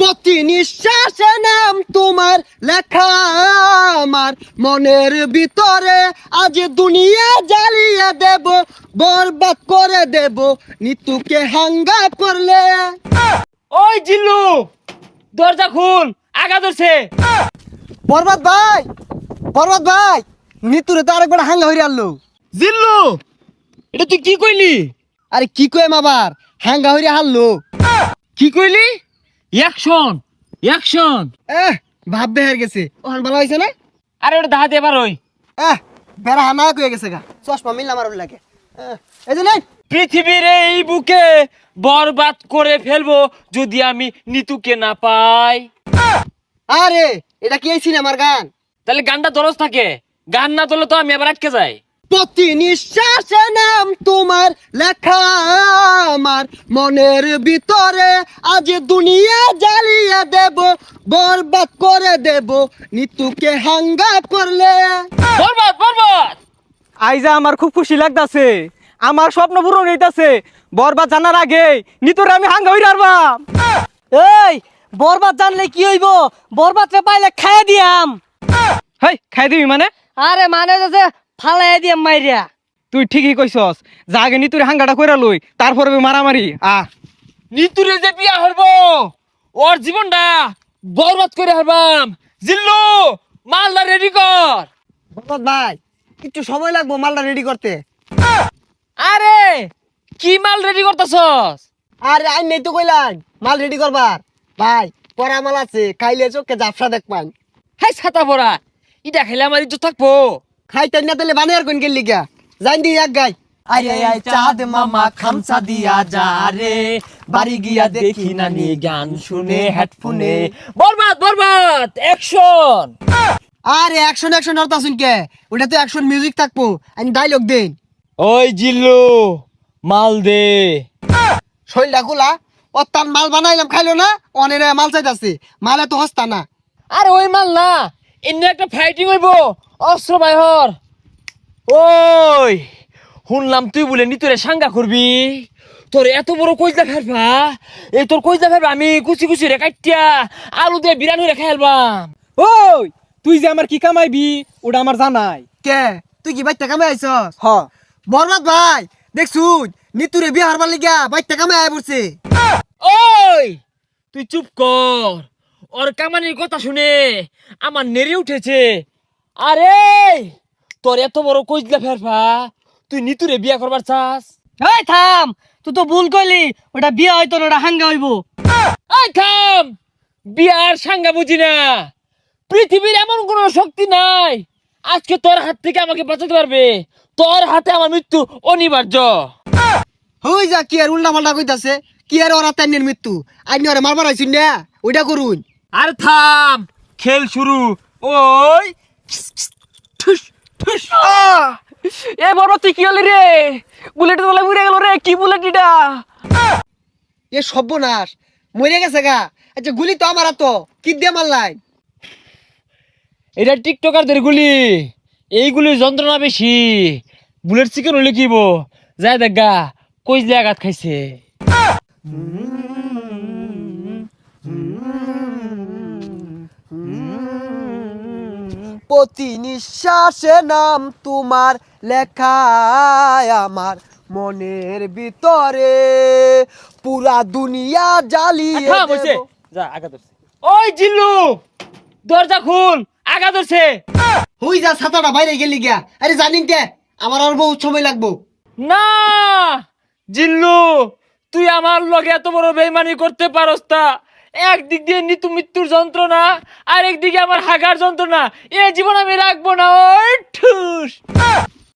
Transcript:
প্রতি নিঃশ্বাসে নাম তোমার লেখা আমার মনের ভিতরে, আজ দুনিয়া জ্বালিয়ে দেব, বরবাদ করে দেব নিতুকে হাঙ্গা করলে। ওই জিল্লু, দরজা খুল, আগা ধরছে। বরবাদ ভাই, বরবাদ ভাই, নিতুরে তো আরেকবার হাঙ্গা হইরে আনলো। জিল্লু, এটা তুই কি কইলি? আরে কি কইম আবার, হাঙ্গা হইরে হারলো। কি কইলি? Action, action. ভাব বেহার গেছে, ওখান ভালো হয়েছে না? আরে ওটা দাহাতে এবার ওই বেড়া হানা কয়ে গেছে গা, চশমা মিললাম আর লাগে। এই যে নেই, পৃথিবীর এই বুকে বরবাদ করে ফেলবো যদি আমি নিতুকে না পাই। আরে এটা কি এই সিনেমার গান? তাহলে গানটা দরজ থাকে, গান না তোলে তো আমি আবার আটকে যাই। প্রতি নিঃশ্বাসে নাম তোমার লেখা আমার মনের ভিতরে, আজ দুনিয়া জ্বালিয়ে দেব, বরবাদ করে দেব নিতুকে হাঙ্গা করলে। বরবাদ, বরবাদ। আইজা আমার খুব খুশি লাগতাছে, আমার স্বপ্ন পূরণ হইতাছে। বরবাদ জানার আগে নিতরে আমি হাঙ্গা হইরা আরবাম। এই বরবাদ জানলে কি হইব? বরবাদরে পাইলে খাইয়া দিয়াম। হেই, খাই দিবি মানে? আরে মানে যে ফালাই দিয়াম মাইরিয়া। তুই ঠিকই কইছস, যা আগে নিতুরে হাঙ্গাটা কইরা লই, তারপরে মারামারি। নিতুরে যে বিয়া হইব, ওর জীবনটা বরবাদ করে হারবাম। জিল্লু, মালদা রেডি কর। বরবাদ ভাই, একটু সময় লাগবো মালটা রেডি করতে। আরে কি মাল রেডি করতেছস? আরে আই নেই তো কইলাম মাল রেডি করবার। ভাই পরা মাল আছে, খাইলে চোখে জাফসা দেখবান। হাই ছাতা পড়া, ইটা খেলে আমার ইজ্জত থাকবো। খাইতেন না তাহলে বানিয়ার কোন গেলি গা, জান দি এক গাই। আরে আয় চাঁদ মামা খামসা দিয়া যা রে, বাড়ি গিয়া দেখি নানি গান শুনে হেডফোনে। বরবাদ, বরবাদ, অ্যাকশন। আরে অ্যাকশন অ্যাকশন হরতা শুন কে, ওটা তো অ্যাকশন মিউজিক থাকবো, আমি ডায়লগ দেন। ওই জিল্লু, মাল দে। শৈলটা গুলা ও তার মাল বানাইলাম খাইলো না, অনেক মাল চাইতাছে, মালে তো হস্তা না। আরে ওই মাল না, এমনি একটা ফাইটিং হইব, অস্ত্র বাইহর। ওই শুনলাম তুই বলে নিতরে সাঙ্গা করবি, তোর এত বড় কইজা ফেলবা, এই তোর কইজা ফেলবা আমি কুচি কুচি রে কাটিয়া আলু দিয়ে বিরানি রে খাইলবাম। ওই তুই যে আমার কি কামাইবি ওটা আমার জানাই। কে তুই কি বাইতে কামে আইছস? হ, বরবাদ ভাই দেখছুন নিতুরে বিয়ে হারবার লিগা বাইতে কামে আয় পড়ছে। ওই তুই চুপ কর, ওর কামানির কথা শুনে আমার নেড়ে উঠেছে। আরে তোর এত বড় কইজলা ফেরফা, তুই নিতুরে বিয়া করবার চাস? এই থাম, তুই তো ভুল কইলি, ওটা বিয়া হইতো না, ওটা হাঙ্গা হইব। এই থাম, বিয়ার সাঙ্গা বুঝি না। পৃথিবীর এমন কোন শক্তি নাই আজকে তোর হাত থেকে আমাকে বাঁচাতে পারবে। তোর হাতে আমার মৃত্যু অনিবার্য। হই যা কি আর উল্টা পাল্টা কইতাছে, কি আর ওরা তাইনের মৃত্যু, আইনি ওরা মারবার আইছুন না, ওইটা করুন। আর থাম, খেল শুরু। ওই ঠুস ঠুস। এ বরবাদ তুই কি হলি রে? বুলেট তোলা উড়ে গেল রে, কি বুলেট এটা? এ সর্বনাশ, মরে গেছে গা। আচ্ছা গুলি তো আমার তো কি দিয়ে মারলাই? এটা টিকটকারদের গুলি, এইগুলির যন্ত্রণা বেশি। বুলেট চিকেন হলে কিব যায় দেখা কই যে আঘাত খাইছে। প্রতি নিঃশ্বাসে নাম তোমার লেখা আমার মনের ভিতরে, পুরা দুনিয়া জ্বালিয়ে থাম হইছে, দেব। যা আঘাত ধরছে। ওই জিল্লু, দরজা খুল, আঘাত ধরছে। হই যা ছাতাটা বাইরে গেলি গিয়া। আরে জানিন কে আমার আর বহুত সময় লাগবো। না জিল্লু, তুই আমার লগে এত বড় বেইমানি করতে পারস না। একদিক দিয়ে নিতু মৃত্যুর যন্ত্রণা, আর একদিকে আমার হাগার যন্ত্রণা, এ জীবন আমি রাখবো না। ওই ঠুস।